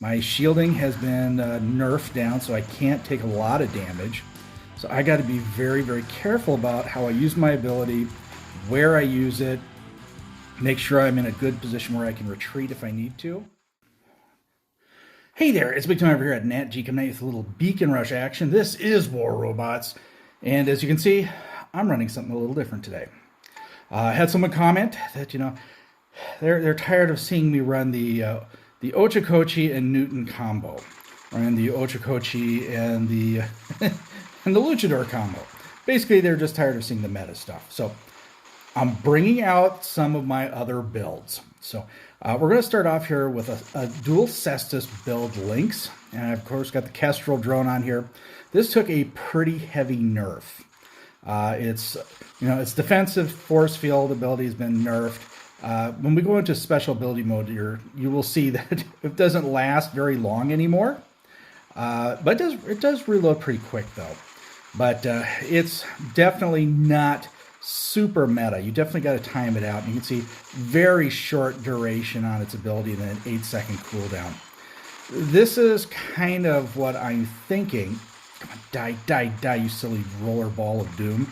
My shielding has been nerfed down, so I can't take a lot of damage. So I got to be very, very careful about how I use my ability, where I use it, make sure I'm in a good position where I can retreat if I need to. Hey there, it's Big Time over here at NatG coming at you with a little beacon rush action. This is War Robots, and as you can see, I'm running something a little different today. I had someone comment that, they're tired of seeing me run the Ochokochi and Newton combo, and the Ochokochi and the and the Luchador combo. Basically, they're just tired of seeing the meta stuff. So I'm bringing out some of my other builds. So we're going to start off here with a dual Cestus build Lynx, and I've of course got the Kestrel drone on here. This took a pretty heavy nerf. Its defensive force field ability has been nerfed. When we go into special ability mode here, you will see that it doesn't last very long anymore. But it does reload pretty quick though. But it's definitely not super meta. You definitely got to time it out. You can see very short duration on its ability and then an 8-second cooldown. This is kind of what I'm thinking. Come on, die, you silly roller ball of doom.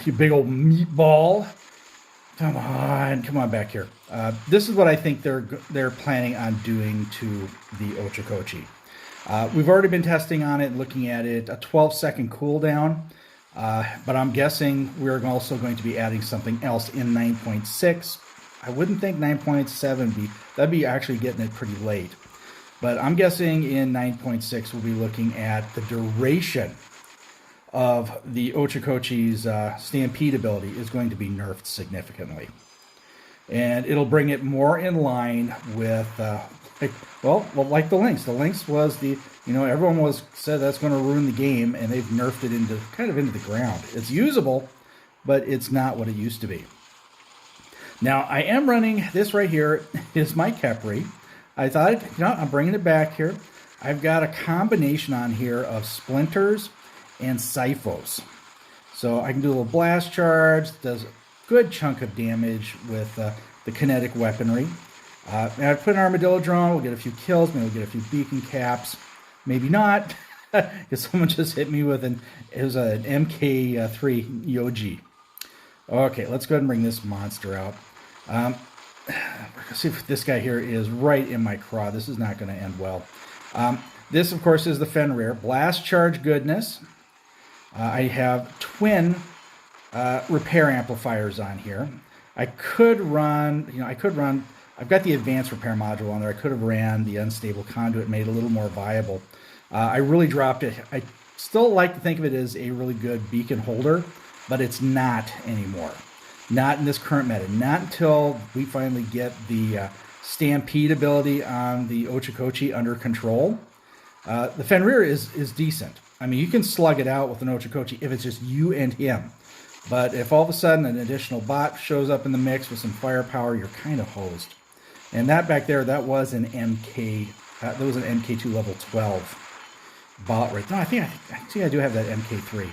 You big old meatball. Come on back here. This is what I think they're planning on doing to the Ochokochi. We've already been testing on it, looking at it, a 12-second cooldown. But I'm guessing we're also going to be adding something else in 9.6. I wouldn't think 9.7 that'd be actually getting it pretty late. But I'm guessing in 9.6 we'll be looking at the duration of the Ochokochi's Stampede ability is going to be nerfed significantly. And it'll bring it more in line with, like the Lynx. The Lynx was everyone said that's going to ruin the game, and they've nerfed it into the ground. It's usable, but it's not what it used to be. Now, I am running this right here is my Kepri. I thought, I'm bringing it back here. I've got a combination on here of splinters and Siphos. So I can do a little blast charge, does a good chunk of damage with the kinetic weaponry. And I put an armadillo drone, we'll get a few kills, maybe we'll get a few beacon caps. Maybe not, because someone just hit me with an MK3 Yoji. Okay, let's go ahead and bring this monster out. Let's see if this guy here is right in my craw. This is not going to end well. This, of course, is the Fenrir. Blast charge goodness. I have twin repair amplifiers on here. I could run, I've got the advanced repair module on there. I could have ran the unstable conduit, made it a little more viable. I really dropped it. I still like to think of it as a really good beacon holder, but it's not anymore. Not in this current meta. Not until we finally get the Stampede ability on the Ochokochi under control. The Fenrir is decent. I mean, you can slug it out with an Ochokochi if it's just you and him. But if all of a sudden an additional bot shows up in the mix with some firepower, you're kind of hosed. And that back there, that was an MK. That was an MK2 level 12 bot right now. I think I do have that MK3.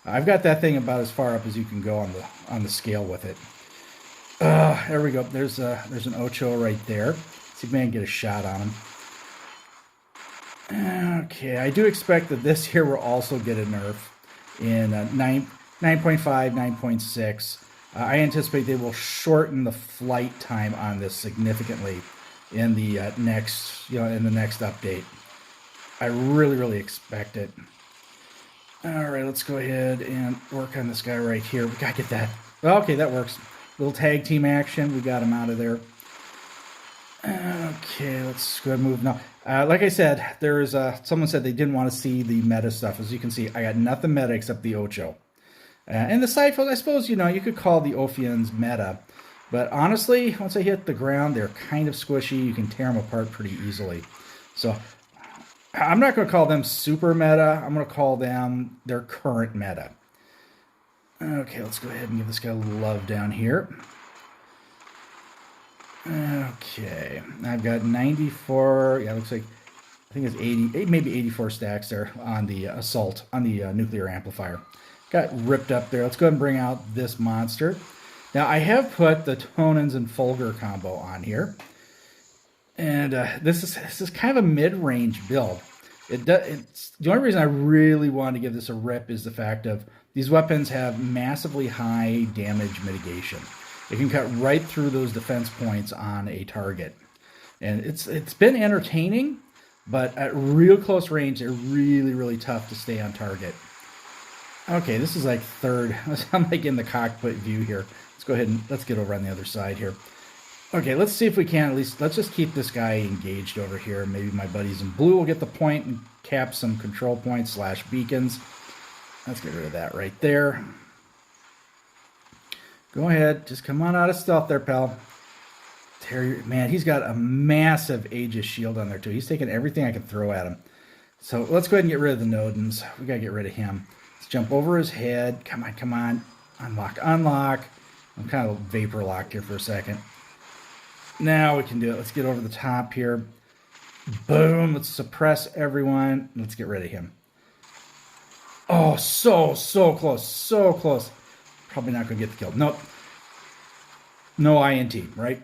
I've got that thing about as far up as you can go on the scale with it. There we go. There's an Ocho right there. See if I can get a shot on him. Okay, I do expect that this here will also get a nerf in 9.5, 9.6. I anticipate they will shorten the flight time on this significantly in the next update. I really expect it. All right, let's go ahead and work on this guy right here. We gotta get that. Okay, that works. Little tag team action. We got him out of there. Okay, let's go ahead and move now. Like I said, there's someone said they didn't want to see the meta stuff. As you can see, I got nothing meta except the Ocho. And the Siphos, I suppose, you could call the Ophians meta. But honestly, once they hit the ground, they're kind of squishy. You can tear them apart pretty easily. So I'm not going to call them super meta. I'm going to call them their current meta. Okay, let's go ahead and give this guy a little love down here. Okay, I've got 94. Yeah, looks like I think it's 80, maybe 84 stacks there on the assault on the nuclear amplifier. Got ripped up there. Let's go ahead and bring out this monster. Now I have put the Tonans and Fulgur combo on here. And this is kind of a mid-range build. It's the only reason I really want to give this a rip is the fact of these weapons have massively high damage mitigation. It can cut right through those defense points on a target, and it's been entertaining, but at real close range, they're really tough to stay on target. Okay, this is like third. I'm like in the cockpit view here. Let's go ahead and let's get over on the other side here. Okay, let's see if we can at least, let's just keep this guy engaged over here. Maybe my buddies in blue will get the point and cap some control points / beacons. Let's get rid of that right there. Go ahead, just come on out of stealth there, pal. Man, he's got a massive Aegis shield on there too. He's taking everything I can throw at him. So let's go ahead and get rid of the Nodens. We gotta get rid of him. Let's jump over his head. Come on. Unlock. I'm kind of vapor locked here for a second. Now we can do it. Let's get over the top here. Boom. Let's suppress everyone. Let's get rid of him. Oh, so close. So close. Probably not going to get the kill. Nope. No INT, right?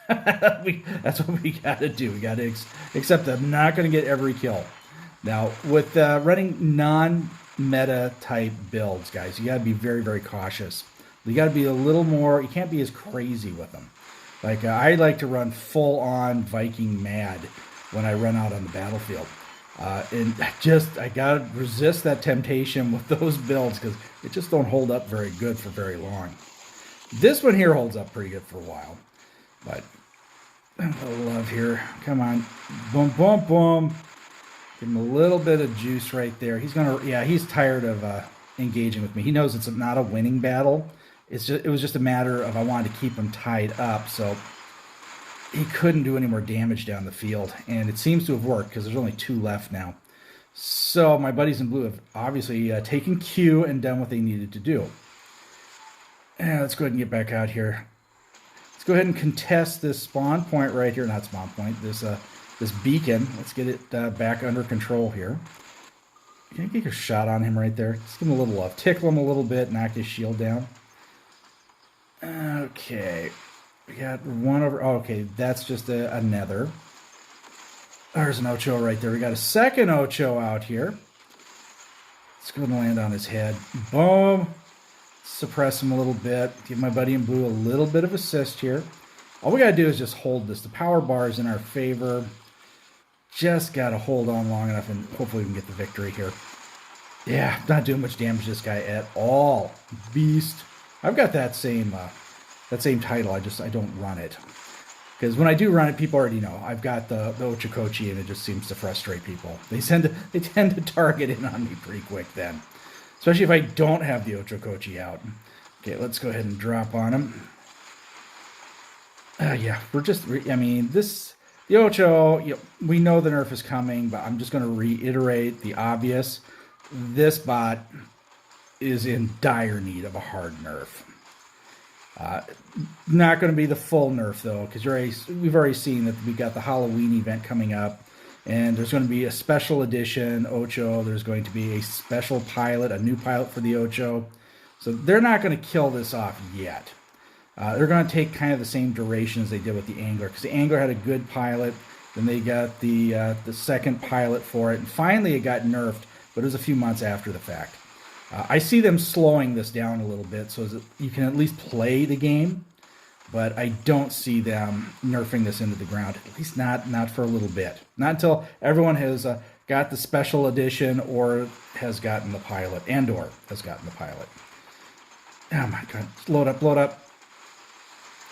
That's what we got to do. We got to accept that I'm not going to get every kill. Now, with running non-meta type builds, guys, you got to be very cautious. You got to be a little more, you can't be as crazy with them. Like, I like to run full-on Viking mad when I run out on the battlefield. And I got to resist that temptation with those builds because it just don't hold up very good for very long. This one here holds up pretty good for a while. But, a little love here. Come on. Boom. Give him a little bit of juice right there. He's tired of engaging with me. He knows it's not a winning battle. It was just a matter of I wanted to keep him tied up, so he couldn't do any more damage down the field. And it seems to have worked because there's only 2 left now. So my buddies in blue have obviously taken Q and done what they needed to do. And let's go ahead and get back out here. Let's go ahead and contest this spawn point right here. Not spawn point, this beacon. Let's get it back under control here. Can I get a shot on him right there? Just give him a little love. Tickle him a little bit, knock his shield down. Okay. We got one over. Oh, okay, that's just a nether. There's an Ocho right there. We got a second Ocho out here. Let's go and land on his head. Boom. Suppress him a little bit. Give my buddy in blue a little bit of assist here. All we got to do is just hold this. The power bar is in our favor. Just got to hold on long enough and hopefully we can get the victory here. Yeah, not doing much damage to this guy at all. Beast. I've got that same title. I don't run it. Because when I do run it, people already know. I've got the Ochokochi and it just seems to frustrate people. They tend to target in on me pretty quick then. Especially if I don't have the Ochokochi out. Okay, let's go ahead and drop on him. Yeah, the Ocho, we know the nerf is coming, but I'm just going to reiterate the obvious. This bot is in dire need of a hard nerf. Not going to be the full nerf, though, because we've already seen that we got the Halloween event coming up, and there's going to be a special edition Ocho. There's going to be a special pilot, a new pilot for the Ocho. So they're not going to kill this off yet. They're going to take kind of the same duration as they did with the Angler, because the Angler had a good pilot, then they got the second pilot for it, and finally it got nerfed, but it was a few months after the fact. I see them slowing this down a little bit so that you can at least play the game, but I don't see them nerfing this into the ground, at least not for a little bit. Not until everyone has got the special edition or has gotten the pilot, and/or has gotten the pilot. Oh my god, load up.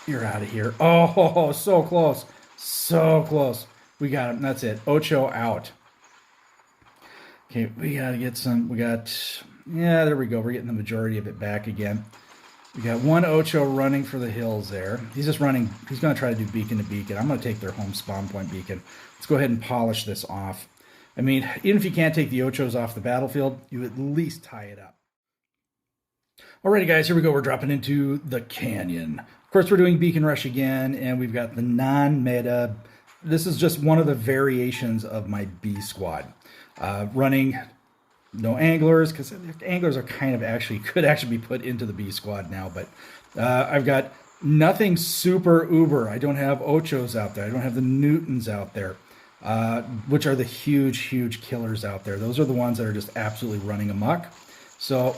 You're out of here. Oh, so close. So close. We got him. That's it. Ocho out. Okay, we got to get some. Yeah, there we go. We're getting the majority of it back again. We got one Ocho running for the hills there. He's just running. He's going to try to do beacon to beacon. I'm going to take their home spawn point beacon. Let's go ahead and polish this off. I mean, even if you can't take the Ochos off the battlefield, you at least tie it up. Alrighty, guys, here we go. We're dropping into the canyon. Of course, we're doing Beacon Rush again, and we've got the non-meta. This is just one of the variations of my B squad. Running no anglers, because anglers are kind of could actually be put into the B squad now, but I've got Nothing super uber. I don't have Ochos out there. I don't have the Newtons out there, which are the huge, huge killers out there. Those are the ones that are just absolutely running amok. So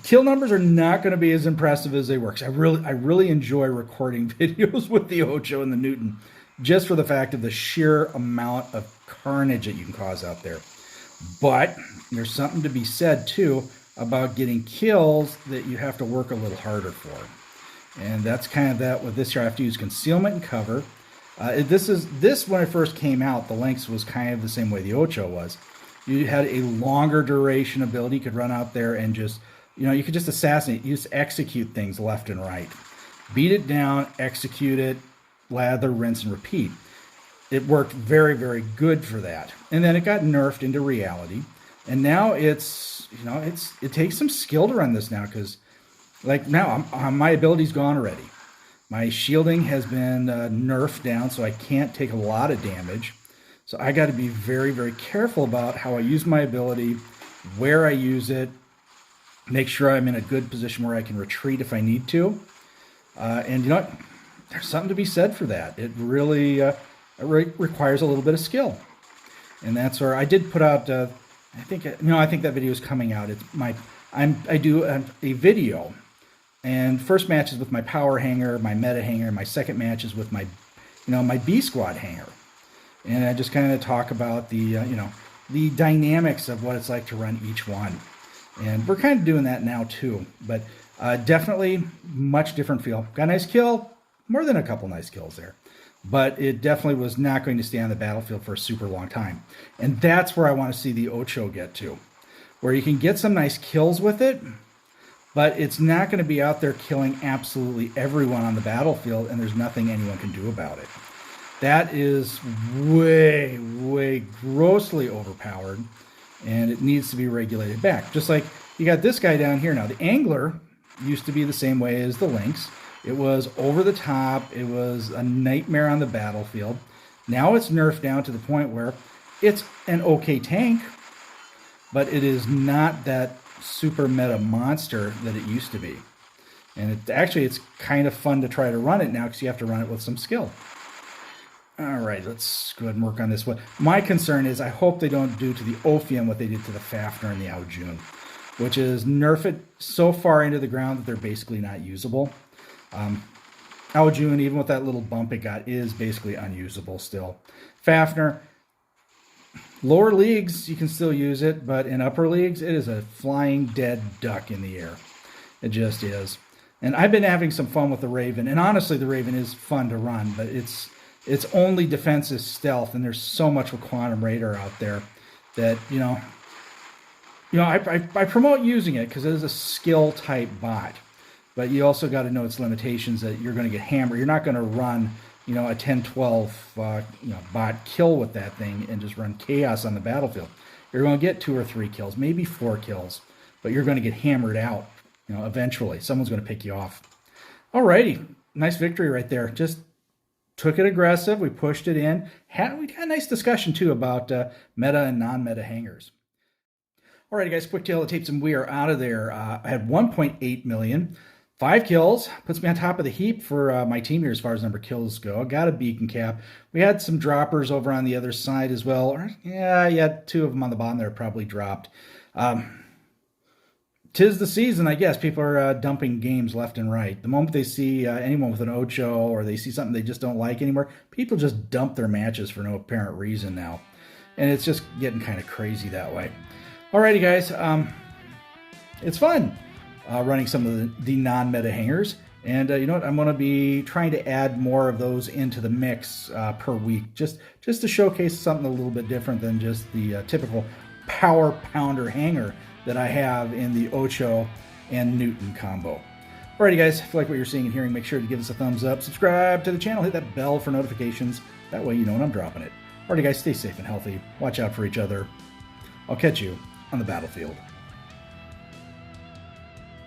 kill numbers are not going to be as impressive as they were. 'Cause I really enjoy recording videos with the Ocho and the Newton, just for the fact of the sheer amount of carnage that you can cause out there. But there's something to be said too about getting kills that you have to work a little harder for. And that's kind of that with this here. I have to use concealment and cover. This when it first came out, the lengths was kind of the same way the Ocho was. You had a longer duration ability. You could run out there and just, you could just assassinate. You just execute things left and right. Beat it down, execute it, lather, rinse, and repeat. It worked very, very good for that. And then it got nerfed into reality. And now it takes some skill to run this now, because like now my ability's gone already. My shielding has been nerfed down, so I can't take a lot of damage. So I got to be very, very careful about how I use my ability, where I use it, make sure I'm in a good position where I can retreat if I need to. And you know what? There's something to be said for that. It really requires a little bit of skill. And that's where I did put out, I think that video is coming out. I do a video, and first match is with my power hanger, my meta hanger, and my second match is with my, my B squad hanger. And I just kind of talk about the, the dynamics of what it's like to run each one. And we're kind of doing that now too, but definitely much different feel. Got a nice kill, more than a couple nice kills there, but it definitely was not going to stay on the battlefield for a super long time. And that's where I want to see the Ocho get to, where you can get some nice kills with it, but it's not going to be out there killing absolutely everyone on the battlefield, and there's nothing anyone can do about it. That is way, way grossly overpowered, and it needs to be regulated back. Just like you got this guy down here now. The Angler used to be the same way as the Lynx. It was over the top. It was a nightmare on the battlefield. Now it's nerfed down to the point where it's an okay tank, but it is not that super meta monster that it used to be. And it's kind of fun to try to run it now, because you have to run it with some skill. All right, let's go ahead and work on this one. My concern is I hope they don't do to the Ophium what they did to the Fafnir and the Aojun, which is nerf it so far into the ground that they're basically not usable. Aojun, even with that little bump it got, is basically unusable still. Fafnir, lower leagues, you can still use it, but in upper leagues, it is a flying dead duck in the air. It just is. And I've been having some fun with the Raven, and honestly, the Raven is fun to run, but its only defense is stealth, and there's so much with Quantum Radar out there that, I promote using it because it is a skill-type bot. But you also got to know its limitations, that you're going to get hammered. You're not going to run, a 10-12 bot kill with that thing and just run chaos on the battlefield. You're going to get 2 or 3 kills, maybe 4 kills, but you're going to get hammered out. Eventually, someone's going to pick you off. Alrighty, nice victory right there. Just took it aggressive. We pushed it in. We had a nice discussion too about meta and non-meta hangers. Alrighty, guys, quick tail of the tapes, and we are out of there. I had 1.8 million. 5 kills, puts me on top of the heap for my team here as far as number of kills go. Got a beacon cap. We had some droppers over on the other side as well. Yeah, 2 of them on the bottom there probably dropped. 'Tis the season, I guess. People are dumping games left and right. The moment they see anyone with an Ocho, or they see something they just don't like anymore, people just dump their matches for no apparent reason now. And it's just getting kind of crazy that way. Alrighty, guys. It's fun. Running some of the non-meta hangers, and you know what, I'm going to be trying to add more of those into the mix per week, just to showcase something a little bit different than just the typical power pounder hanger that I have in the Ocho and Newton combo. Alrighty, guys, if you like what you're seeing and hearing, make sure to give us a thumbs up, subscribe to the channel, hit that bell for notifications, that way you know when I'm dropping it. Alrighty, guys, stay safe and healthy, watch out for each other. I'll catch you on the battlefield.